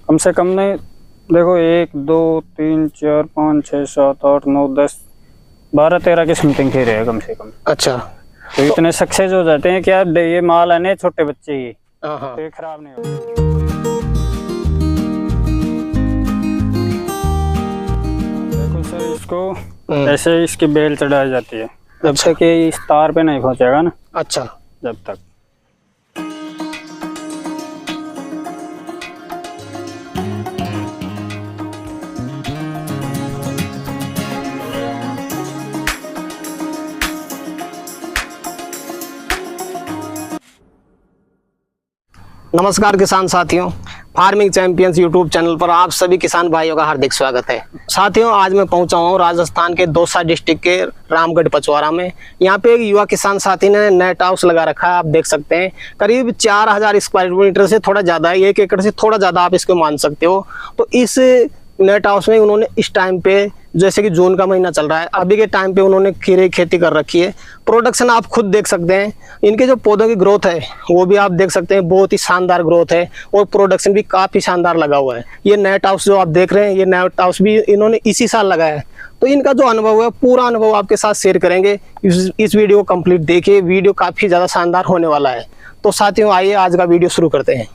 कम से कम नहीं, देखो 1 2 3 4 5 6 7 8 9 10 12 13 की समथिंग खीरे है कम से कम। अच्छा, तो इतने सक्सेस हो जाते हैं कि यार ये माल है ना छोटे बच्चे ही, हाँ तो ये खराब नहीं होते। देखो सर, इसको ऐसे इसकी बेल चढ़ाई जाती है जब तक ये इस तार पे नहीं पहुंचेगा ना। अच्छा, जब तक नमस्कार किसान साथियों, फार्मिंग चैंपियंस यूट्यूब चैनल पर आप सभी किसान भाइयों का हार्दिक स्वागत है। साथियों, आज मैं पहुंचा हूं राजस्थान के दौसा डिस्ट्रिक्ट के रामगढ़ पचवारा में। यहां पे एक युवा किसान साथी ने नेट हाउस लगा रखा है। आप देख सकते हैं करीब 4000 स्क्वायर मीटर से थोड़ा ज्यादा है, 1 एकड़ से थोड़ा ज्यादा आप इसको मान सकते हो। तो इस नेट हाउस में उन्होंने इस टाइम पे, जैसे कि जून का महीना चल रहा है, अभी के टाइम पे उन्होंने खीरे की खेती कर रखी है। प्रोडक्शन आप खुद देख सकते हैं, इनके जो पौधों की ग्रोथ है वो भी आप देख सकते हैं, बहुत ही शानदार ग्रोथ है और प्रोडक्शन भी काफी शानदार लगा हुआ है। ये नेट हाउस जो आप देख रहे हैं, ये नेट हाउस भी इन्होंने इसी साल लगाया है। तो इनका जो अनुभव है, पूरा अनुभव आपके साथ शेयर करेंगे। इस वीडियो को कंप्लीट देखिए, वीडियो काफी ज्यादा शानदार होने वाला है। तो साथियों, आइए आज का वीडियो शुरू करते हैं।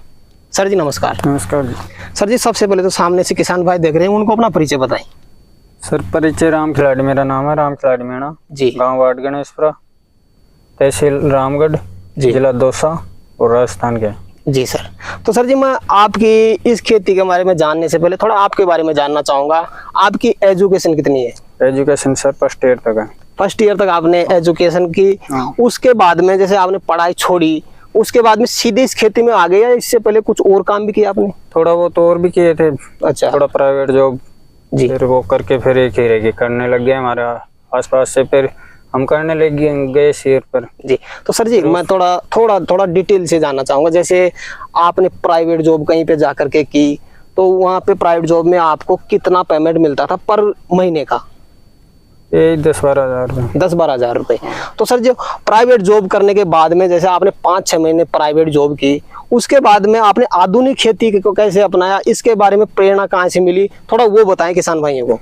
सर जी नमस्कार। नमस्कार जी। सर जी, सबसे पहले तो सामने से किसान भाई देख रहे हैं, उनको अपना परिचय बताएं। सर परिचय, राम खिलाड़ी मेरा नाम है, राम खिलाड़ी मीणा जी, गांव वार्ड गणेशपुरा, तहसील रामगढ़, जिला दौसा और राजस्थान के। जी सर। तो सर जी, मैं आपकी इस खेती के बारे में जानने से पहले थोड़ा आपके बारे में जानना चाहूँगा। आपकी एजुकेशन कितनी है? एजुकेशन सर फर्स्ट ईयर तक है। फर्स्ट ईयर तक आपने एजुकेशन की। उसके बाद में जैसे आपने पढ़ाई छोड़ी, उसके बाद में सीधे इस खेती में आ गए या इससे पहले कुछ और काम भी किया आपने? थोड़ा बहुत और भी किए थे। अच्छा, थोड़ा प्राइवेट जॉब जी, फिर वो करके फिर एक ही रहेगी करने लग गए हमारे आसपास से, फिर हम करने लग गए शेयर पर। जी। तो सर जी, मैं थोड़ा डिटेल से जानना चाहूँगा। जैसे आपने प्राइवेट जॉब कहीं पे जा करके की, तो वहाँ पे प्राइवेट जॉब में आपको कितना पेमेंट मिलता था पर महीने का? 10-12 हज़ार रुपये। 10-12 हज़ार रुपये। तो सर, जो प्राइवेट जॉब करने के बाद में, जैसे आपने 5-6 महीने प्राइवेट जॉब की, उसके बाद में आपने आधुनिक खेती को कैसे अपनाया, इसके बारे में प्रेरणा कहाँ से मिली, थोड़ा वो बताएं किसान भाइयों को।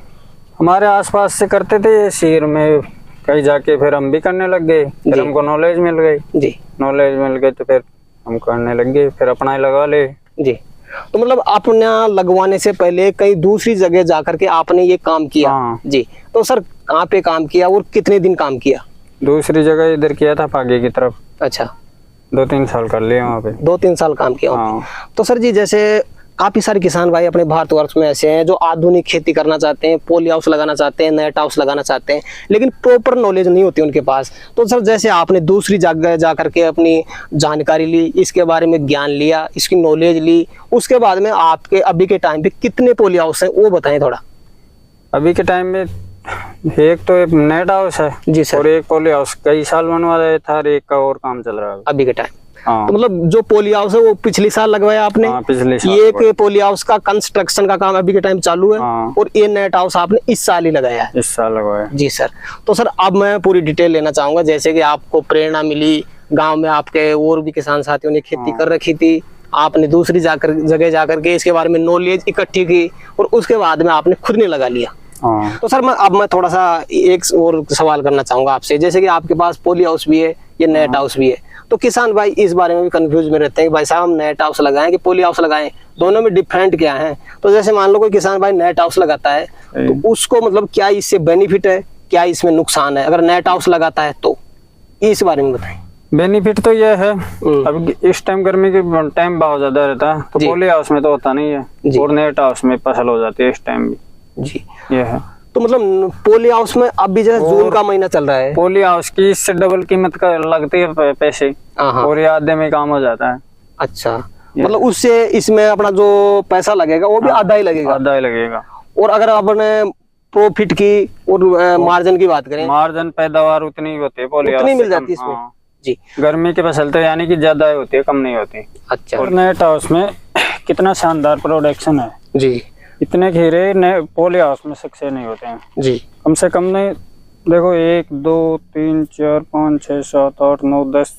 हमारे आसपास से करते थे शहर में, कहीं जाके फिर हम भी करने लग गए, फिर हमको नॉलेज मिल गई। जी, नॉलेज मिल गई तो फिर हम करने लग गए, फिर अपना ही लगा ले। जी। तो मतलब अपना लगवाने से पहले कहीं दूसरी जगह जाकर के आपने ये काम किया? हाँ। जी। तो सर, कहाँ पे काम किया और कितने दिन काम किया? दूसरी जगह इधर किया था, पागे की तरफ। अच्छा, 2-3 साल कर लिए वहाँ पे। 2-3 साल काम किया। हाँ। तो सर जी, जैसे काफी सारे किसान भाई अपने भारतवर्ष में ऐसे हैं जो आधुनिक खेती करना चाहते हैं, पॉली हाउस लगाना चाहते हैं, नेट हाउस लगाना चाहते हैं, लेकिन प्रॉपर नॉलेज नहीं होती उनके पास। तो सर, जैसे आपने दूसरी जगह जा करके अपनी जानकारी ली, इसके बारे में ज्ञान लिया, इसकी नॉलेज ली, उसके बाद में आपके अभी के टाइम पे कितने पॉली हाउस हैं वो बताएं थोड़ा। अभी के टाइम में एक तो एक नेट हाउस है जी सर, और एक पॉली हाउस कई साल बनवा रहे था, एक का और काम चल रहा है अभी के टाइम। हाँ। तो मतलब जो पॉली हाउस है वो पिछले साल लगवाया आपने? हाँ, पिछले साल। ये एक पॉली हाउस का कंस्ट्रक्शन का काम अभी के टाइम चालू है। हाँ। और ये नेट हाउस आपने इस साल ही लगाया है? इस साल लगवाया। जी सर। तो सर, अब मैं पूरी डिटेल लेना चाहूंगा। जैसे कि आपको प्रेरणा मिली, गांव में आपके और भी किसान साथियों ने खेती कर रखी थी, आपने दूसरी जगह जाकर के इसके बारे में नॉलेज इकट्ठी की और उसके बाद में आपने खुद ने लगा लिया। हाँ। तो सर, मैं थोड़ा सा एक और सवाल करना चाहूंगा आपसे। जैसे कि आपके पास पॉली हाउस भी है, ये नेट हाउस भी है, तो किसान भाई इस बारे में भी कंफ्यूज में रहते हैं कि भाई साहब, हम नेट हाउस लगाएं कि पॉली हाउस लगाएं, दोनों में डिफरेंट क्या है? तो जैसे मान लो कोई किसान भाई नेट हाउस लगाता है, तो उसको मतलब क्या इससे बेनिफिट है, क्या इसमें नुकसान है अगर नेट हाउस लगाता है? तो इस बारे में बताएं। बेनिफिट तो यह है, अब इस टाइम गर्मी के टाइम भाव ज्यादा रहता है, तो पॉली हाउस में तो होता नहीं है, और नेट हाउस में फसल हो जाती है इस टाइम भी। जी, ये है। तो मतलब पॉली हाउस में अभी जैसे जून का महीना चल रहा है, पॉली हाउस की इससे डबल कीमत का लगती है पैसे, और ये आधे में काम हो जाता है। अच्छा, मतलब उससे इसमें अपना जो पैसा लगेगा वो भी आधा ही लगेगा? आधा ही लगेगा। और अगर अपने प्रॉफिट की और मार्जिन की बात करें, मार्जिन पैदावार उतनी ही होती है पॉली हाउस, उतनी मिल जाती है इसमें। जी। गर्मी की फसल तो यानी कि ज्यादा होती है, कम नहीं होती। अच्छा। और नेट हाउस में कितना शानदार प्रोडक्शन है जी, इतने खीरे पॉली हाउस में सक्सेस नहीं होते हैं। जी। कम से कम नहीं, देखो 1 2 3 4 5 6 7 8 9 10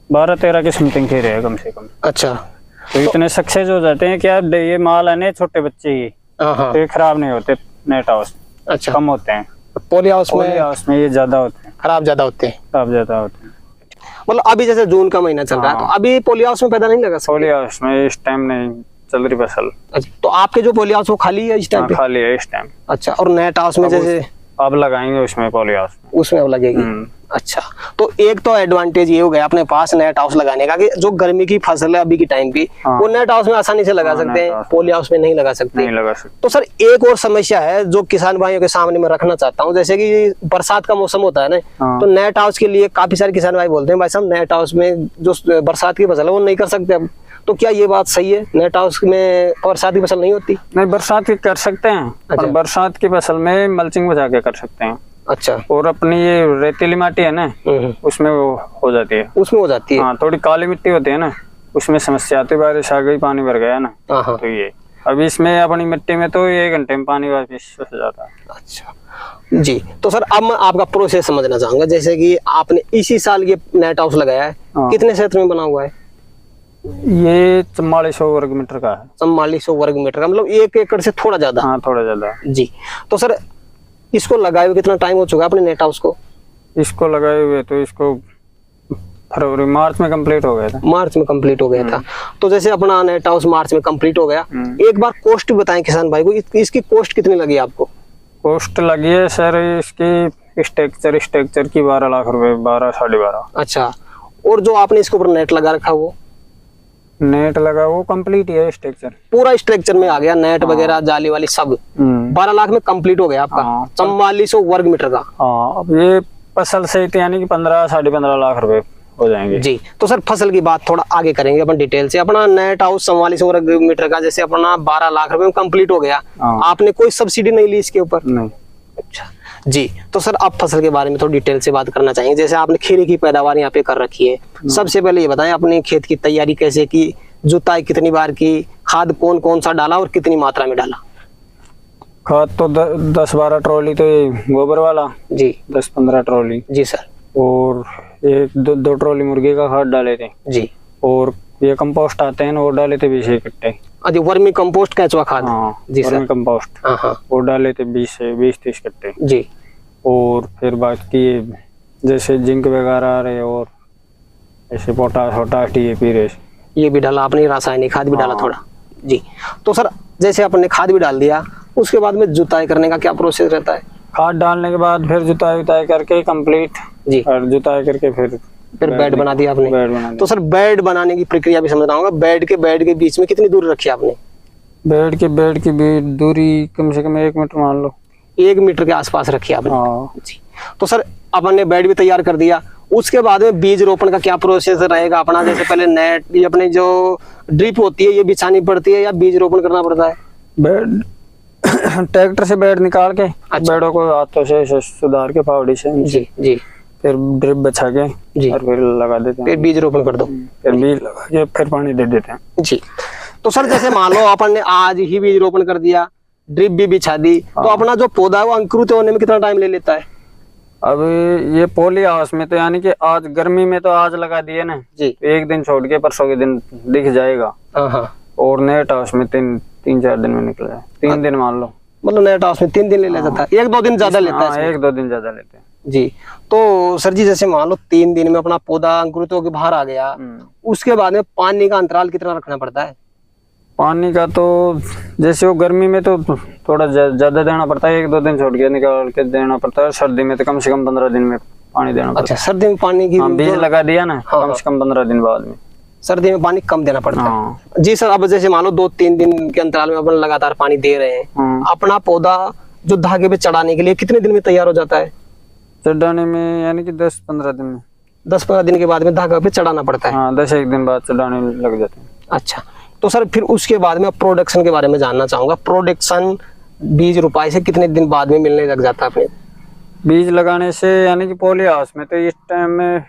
12 13 की समथिंग खीरे है कम से कम। अच्छा, तो इतने सक्सेस हो जाते हैं कि यार ये माल है ना छोटे बच्चे ही, हाँ तो ये खराब नहीं होते नेट हाउस, अच्छा कम होते हैं। पोली हाउस में ये ज्यादा होते हैं, खराब ज्यादा होते हैं। खराब ज्यादा होते हैं। मतलब अभी जैसे जून का महीना चल रहा है, तो अभी पोली हाउस में पैदा नहीं लगा सकते? पोली हाउस में इस टाइम नहीं चल रही फसल। अच्छा, तो आपके जो पोली हाउस वो खाली है इस टाइम पे? खाली है इस टाइम। अच्छा, और नेट हाउस में जैसे अब लगाएंगे उसमें पोली हाउस में, उसमें अब लगेगी। अच्छा, तो एक तो एडवांटेज ये हो गया अपने पास नेट हाउस लगाने का कि जो गर्मी की फसल है अभी की टाइम की, वो नेट हाउस में आसानी से लगा सकते हैं, पोली हाउस में नहीं लगा सकते। नहीं लगा सकते। तो सर एक और समस्या है जो किसान भाइयों के सामने मैं रखना चाहता हूँ, जैसे कि बरसात का मौसम होता है ना, तो नेट हाउस के लिए काफी सारे किसान भाई बोलते हैं भाई साहब नेट हाउस में जो बरसात की फसल है वो नहीं कर सकते अब, तो क्या ये बात सही है? नेट हाउस में बरसात की फसल नहीं होती? नहीं, बरसात की कर सकते हैं। अच्छा। और बरसात की फसल में मल्चिंग बचा के कर सकते हैं। अच्छा, और अपनी ये रेतीली माटी है ना, उसमें वो हो जाती है। उसमें हो जाती है। हाँ, थोड़ी काली मिट्टी होती है ना, उसमें समस्या आती है, बारिश आ गई पानी भर गया ना, हाँ। तो ये अभी इसमें अपनी मिट्टी में तो 1 घंटे में पानी वापस हो जाता है। अच्छा जी, तो सर अब मैं आपका प्रोसेस समझना चाहूंगा, जैसे कि आपने इसी साल ये नेट हाउस लगाया है, कितने क्षेत्र में बना हुआ है? ये 4400 वर्ग मीटर का है। 4400 वर्ग मीटर का, मतलब 1 एकड़ से थोड़ा ज्यादा। हाँ, थोड़ा ज्यादा जी, तो सर इसको लगाए हुए कितना टाइम हो चुका है अपने नेट हाउस को? इसको लगाए हुए तो इसको फरवरी मार्च में कंप्लीट हो गया था। मार्च में कंप्लीट हो गया था। तो जैसे अपना नेट हाउस मार्च में कंप्लीट हो गया, एक बार कॉस्ट बताएं किसान भाई को, इसकी कॉस्ट कितनी लगी आपको? कॉस्ट लगी है सर इसकी स्ट्रक्चर की 12 लाख रुपए, 12 साढ़े 12। अच्छा, और जो आपने इसके ऊपर नेट लगा रखा वो नेट लगा वो कंप्लीट है स्ट्रक्चर, पूरा स्ट्रक्चर में आ गया नेट वगैरह जाली वाली सब 12 लाख में कंप्लीट हो गया आपका। 4400 वर्ग मीटर का। हाँ, अब ये फसल सहित यानी कि 15 साढ़े 15 लाख रुपए हो जाएंगे। जी, तो सर फसल की बात थोड़ा आगे करेंगे अपन डिटेल से। अपना नेट हाउस 4400 वर्ग मीटर का जैसे अपना 12 लाख रुपए में कंप्लीट हो गया, आपने कोई सब्सिडी नहीं ली इसके ऊपर? नहीं। अच्छा जी, तो सर आप फसल के बारे में थोड़ी डिटेल से बात करना चाहेंगे। जैसे आपने खीरे की पैदावार यहाँ पे कर रखी है, सबसे पहले ये बताएं अपने खेत की तैयारी कैसे की, जुताई कितनी बार की, खाद कौन कौन सा डाला और कितनी मात्रा में डाला? खाद तो 10-12 ट्रॉली तो ये गोबर वाला जी, 10-15 ट्रॉली जी सर, और एक 2 ट्रॉली मुर्गी का खाद डाले थे जी, और ये कंपोस्ट आते हैं ना वो डाले थे 20 इकट्ठे। अच्छा, वर्मी कंपोस्ट केंचुआ खाद? हाँ जी सर, वर्मी कंपोस्ट, हाँ वो डाले थे 20-30 इकट्ठे जी। और फिर बाकी जैसे जिंक वगैरह आ रहे और ऐसे पोटाश DAP ये भी डाला आपने, रासायनिक खाद भी डाला थोड़ा जी। तो सर जैसे आपने खाद भी डाल दिया, उसके बाद में जुताई करने का क्या प्रोसेस रहता है? खाद डालने के बाद फिर जुताई करके कंप्लीट जी, और जुताई करके फिर बेड बना दिया आपने। बेड बना दिया। तो सर बेड बनाने की प्रक्रिया भी समझना होगा। बेड के बीच में कितनी दूरी रखी आपने? बेड की दूरी कम से कम 1 मीटर मान लो, 1 मीटर के आसपास रखी आपने। हाँ जी, तो सर अपन ने बेड भी तैयार कर दिया, उसके बाद में बीज रोपण का क्या प्रोसेस रहेगा अपना? जैसे पहले नेट ये अपने जो ड्रिप होती है ये बिछानी पड़ती है या बीज रोपण करना पड़ता है? बेड ट्रैक्टर से बेड निकाल के बेडों को हाथों से सुधार के फावड़ी से जी जी, फिर ड्रिप बिछा के और फिर लगा देते हैं, फिर बीज रोपण कर दो, फिर बीज लगा के फिर पानी दे देते हैं। जी, तो सर जैसे मान लो अपन ने आज ही बीज रोपण कर दिया, ड्रिप भी बिछा दी, तो अपना जो पौधा है वो अंकुरित होने में कितना टाइम ले लेता है? अब ये पोली हाउस में तो यानी कि आज गर्मी में तो आज लगा दिए ना जी, एक दिन छोड़ के परसों के दिन दिख जाएगा। और नेट हाउस में 3-4 दिन में निकल जाए, 3 दिन मान लो, मतलब नेट हाउस में 3 दिन ले जाता है, 1-2 दिन ज्यादा लेता है? 1-2 दिन ज्यादा लेते हैं जी। तो सर जी जैसे मान लो 3 दिन में अपना पौधा अंकुरित होकर बाहर आ गया, उसके बाद में पानी का अंतराल कितना रखना पड़ता है? पानी का तो जैसे वो गर्मी में तो थोड़ा ज्यादा देना पड़ता है, 1-2 दिन छोड़ के निकाल के देना पड़ता है। सर्दी में तो कम से कम 15 दिन में पानी देना पड़ता है। अच्छा, सर्दी में पानी की बीज लगा दिया ना, कम से कम 15 दिन बाद में सर्दी में पानी कम देना पड़ता है। जी सर, अब जैसे मान लो 2-3 दिन के अंतराल में अपन लगातार पानी दे रहे हैं, अपना पौधा जो धागे पे चढ़ाने के लिए कितने दिन में तैयार हो जाता है? चढ़ाने में यानी कि 10-15 दिन में, 10-15 दिन के बाद में धागा पे चढ़ाना पड़ता है। हाँ, 10-1 दिन बाद चढ़ाने लग जाते हैं। अच्छा, तो सर फिर उसके बाद में प्रोडक्शन के बारे में जानना चाहूंगा। प्रोडक्शन बीज रोपाई से कितने दिन बाद में मिलने लग जाता है अपने? बीज लगाने से यानी कि पोली हाउस में तो इस टाइम में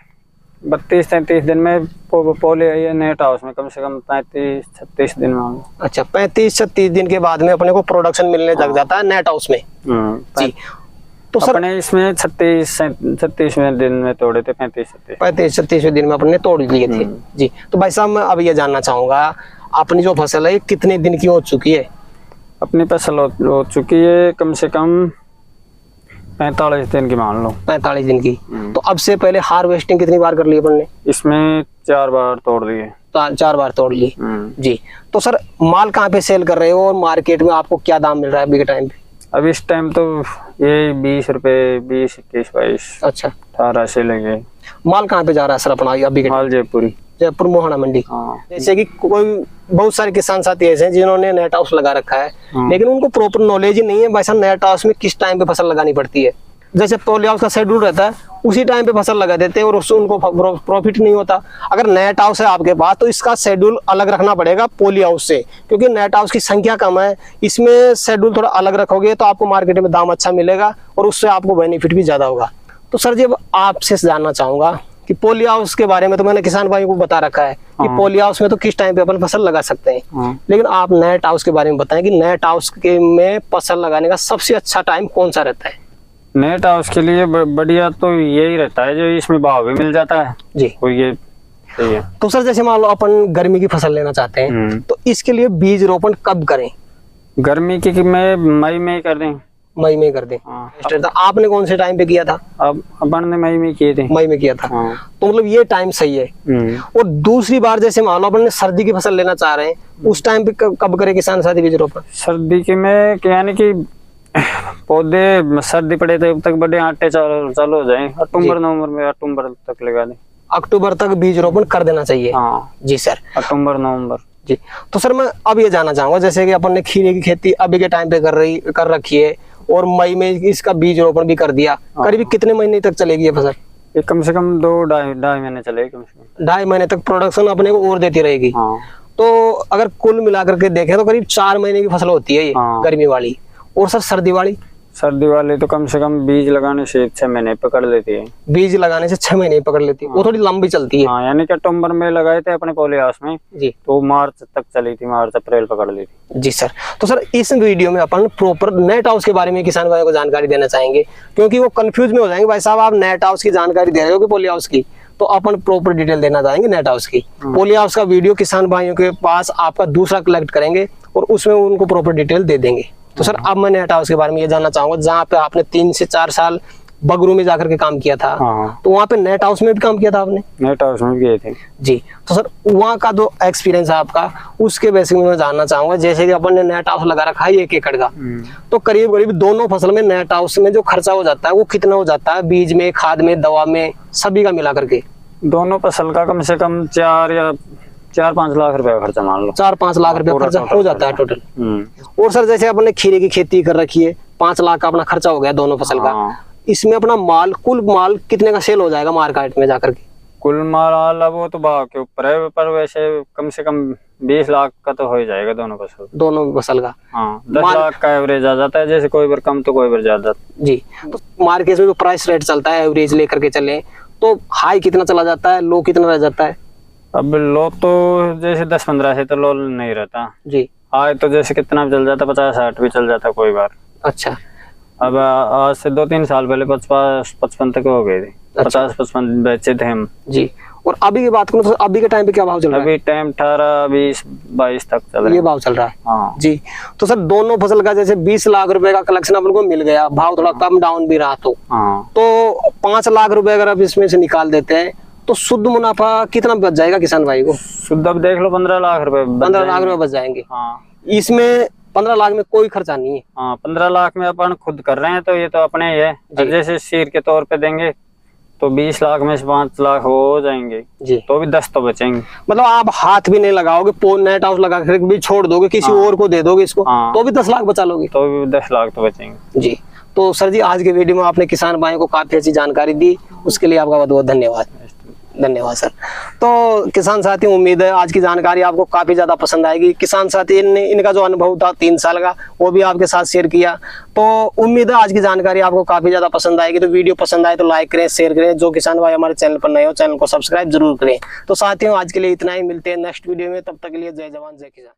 32-33 दिन में, पोली नेट हाउस में कम से कम 35-36 दिन में। अच्छा, 35-36 दिन के बाद में अपने को प्रोडक्शन मिलने लग जाता है नेट हाउस में जी। तो सर अपने इसमें 36वें दिन में तोड़े थे, 35-36 दिन में अपने तोड़ लिए थे जी। तो भाई साहब मैं अब ये जानना चाहूंगा, अपनी जो फसल है कितने दिन की हो चुकी है? अपनी फसल हो चुकी है कम से कम 45 दिन की मान लो। 45 दिन की। तो अब से पहले हार्वेस्टिंग कितनी बार कर ली अपन ने? इसमें 4 बार तोड़ लिए। 4 बार तोड़ ली जी। तो सर माल कहाँ पे सेल कर रहे हो और मार्केट में आपको क्या दाम मिल रहा है अभी के टाइम पे? अब इस टाइम तो ये 20 रुपए, 20, 21, 22, अच्छा 18 से लेंगे। माल कहाँ पे जा रहा है सर अपना अभी के? माल जयपुरी, जयपुर मोहना मंडी। हाँ। जैसे कि कोई बहुत सारे किसान साथी ऐसे हैं जिन्होंने नेट हाउस लगा रखा है, लेकिन उनको प्रॉपर नॉलेज ही नहीं है भाई साहब नेट हाउस में किस टाइम पे फसल लगानी पड़ती है। जैसे पॉली हाउस का शेड्यूल रहता है उसी टाइम पे फसल लगा देते हैं और उससे उनको प्रॉफिट नहीं होता। अगर नेट हाउस है आपके पास तो इसका शेड्यूल अलग रखना पड़ेगा पॉली हाउस से, क्योंकि नेट हाउस की संख्या कम है। इसमें शेड्यूल थोड़ा अलग रखोगे तो आपको मार्केट में दाम अच्छा मिलेगा और उससे आपको बेनिफिट भी ज्यादा होगा। तो सर जी अब आपसे जानना चाहूंगा कि पॉली हाउस के बारे में तो मैंने किसान भाइयों को बता रखा है कि पॉली हाउस में तो किस टाइम पे अपन फसल लगा सकते हैं, लेकिन आप नेट हाउस के बारे में बताएं कि नेट हाउस के में फसल लगाने का सबसे अच्छा टाइम कौन सा रहता है? नेट हाउस के लिए बढ़िया तो यही रहता है जो इसमें भाव भी मिल जाता है जी। और ये सही है। तो सर जैसे मान लो अपन गर्मी की फसल लेना चाहते हैं तो इसके लिए बीज रोपण कब करें? गर्मी की मैं मई में ही कर दें। मई में कर दें। तो आपने कौन से टाइम पे किया था? अब अपन ने मई में किए थे। मई में किया था। तो मतलब ये टाइम सही है। और दूसरी बार जैसे मान लो अपन ने सर्दी की फसल लेना चाह रहे हैं उस टाइम पे कब करे किसान साथी बीज रोपण? सर्दी के में यानी कि पौधे सर्दी पड़े तब तक बड़े आटे चालू हो जाए। अक्टूबर नवंबर में, अक्टूबर तक लगा दें। अक्टूबर तक बीज रोपण कर देना चाहिए। हाँ जी सर, अक्टूबर नवंबर जी। तो सर मैं अब ये जानना चाहूंगा जैसे कि अपन ने खीरे की खेती अभी के टाइम पे कर रखी है और मई में इसका बीज रोपण भी कर दिया, करीब कितने महीने तक चलेगी ये फसल? ये कम से कम 2-2.5 महीने चलेगी। कम से कम 2.5 महीने तक प्रोडक्शन अपने को और देती रहेगी। हाँ। तो अगर कुल मिलाकर के देखें तो करीब 4 महीने की फसल होती है ये। हाँ। गर्मी वाली। और सर सर्दी वाली? सर्दी वाली तो कम से कम बीज लगाने से 6 महीने पकड़ लेती है। बीज लगाने से 6 महीने पकड़ लेती है। वो थोड़ी लंबी चलती है। हाँ, यानी कि अक्टूबर में लगाए थे अपने पॉली हाउस में जी, तो मार्च तक चली थी, मार्च अप्रैल पकड़ ली थी। जी सर। तो सर इस वीडियो में अपन प्रॉपर नेट हाउस के बारे में किसान भाइयों को जानकारी देना चाहेंगे, क्योंकि वो कंफ्यूज में हो जाएंगे भाई साहब आप नेट हाउस की जानकारी दे रहे हो कि पॉली हाउस की। तो अपन प्रॉपर डिटेल देना चाहेंगे नेट हाउस की। पॉली हाउस का वीडियो किसान भाइयों के पास आपका दूसरा कलेक्ट करेंगे और उसमें उनको प्रॉपर डिटेल दे देंगे। तो सर अब मैं नेट हाउस के बारे में ये जानना चाहूंगा, जहाँ पे आपने 3 से 4 साल बगरू में जाकर के काम किया था। हाँ। तो वहाँ पे नेट हाउस में भी काम किया था आपने? नेट हाउस में गए थे जी। तो सर वहाँ का जो एक्सपीरियंस है आपका उसके बेसिस में मैं जानना चाहूंगा। जैसे कि अपन ने नेट हाउस लगा रखा है 1 एकड़ का, तो करीब करीब दोनों फसल में नेट हाउस में जो खर्चा हो जाता है वो कितना हो जाता है? बीज में, खाद में, दवा में, सभी का मिला करके दोनों फसल का कम से कम 4-5 लाख रुपए खर्चा मान लो। 4-5 लाख रुपए खर्चा हो जाता है टोटल। और सर जैसे अपने खीरे की खेती कर रखी है, 5 लाख का अपना खर्चा हो गया दोनों फसल का। इसमें अपना माल, कुल माल कितने का सेल हो जाएगा मार्केट में जाकर के? कुल माल अब वो तो भाव के ऊपर है, पर वैसे कम से कम 20 लाख का तो हो ही जाएगा दोनों फसल का। हाँ, 10 लाख का एवरेज आ जाता है, जैसे कोई बार कम तो कोई बार ज्यादा। जी। तो मार्केट में जो प्राइस रेट चलता है एवरेज लेकर के चले तो हाई कितना चला जाता है, लो कितना रह जाता है? अब लो तो जैसे 10-15 से तो लो नहीं रहता जी। हाई तो जैसे कितना भी चल जाता, 50-60 भी चल जाता कोई बार। अच्छा। अब आज से 2-3 साल पहले 55 तक हो गए थे। अच्छा। 50-55 बेचे थे हम जी। और अभी की बात करूँ तो अभी के टाइम पे क्या भाव चल रहा है? अभी टाइम 18-20-22 तक चल रहा है। ये भाव चल रहा है। हाँ जी। तो सर दोनों फसल का जैसे 20 लाख रुपए का कलेक्शन अपन को मिल गया, भाव थोड़ा कम डाउन भी रहा तो 5 लाख रुपए अगर आप इसमें से निकाल देते हैं तो शुद्ध मुनाफा कितना बच जाएगा किसान भाई को? शुद्ध अब देख लो 15 लाख रुपए। 15 लाख रुपए बच जाएंगे। हाँ। इसमें 15 लाख में कोई खर्चा नहीं है। हाँ, 15 लाख में अपन खुद कर रहे हैं तो ये तो अपने ही है। जैसे शीर के तौर पे देंगे तो 20 लाख में से 5 लाख हो जाएंगे जी, तो भी 10 तो बचेंगे। मतलब आप हाथ भी नहीं लगाओगे, नेट हाउस लगा कर भी छोड़ दोगे, किसी और को दे दोगे इसको, तो भी 10 लाख बचा लोगे, तो भी 10 लाख तो बचेंगे जी। तो सर जी आज के वीडियो में आपने किसान भाइयों को काफी अच्छी जानकारी दी, उसके लिए आपका बहुत बहुत धन्यवाद। धन्यवाद सर। तो किसान साथी, उम्मीद है आज की जानकारी आपको काफी ज्यादा पसंद आएगी। किसान साथी ने इनका जो अनुभव था 3 साल का वो भी आपके साथ शेयर किया, तो उम्मीद है आज की जानकारी आपको काफी ज्यादा पसंद आएगी। तो वीडियो पसंद आए तो लाइक करें, शेयर करें। जो किसान भाई हमारे चैनल पर नए हो चैनल को सब्सक्राइब जरूर करें। तो साथियों आज के लिए इतना ही, मिलते हैं नेक्स्ट वीडियो में, तब तक के लिए जय जवान जय किसान।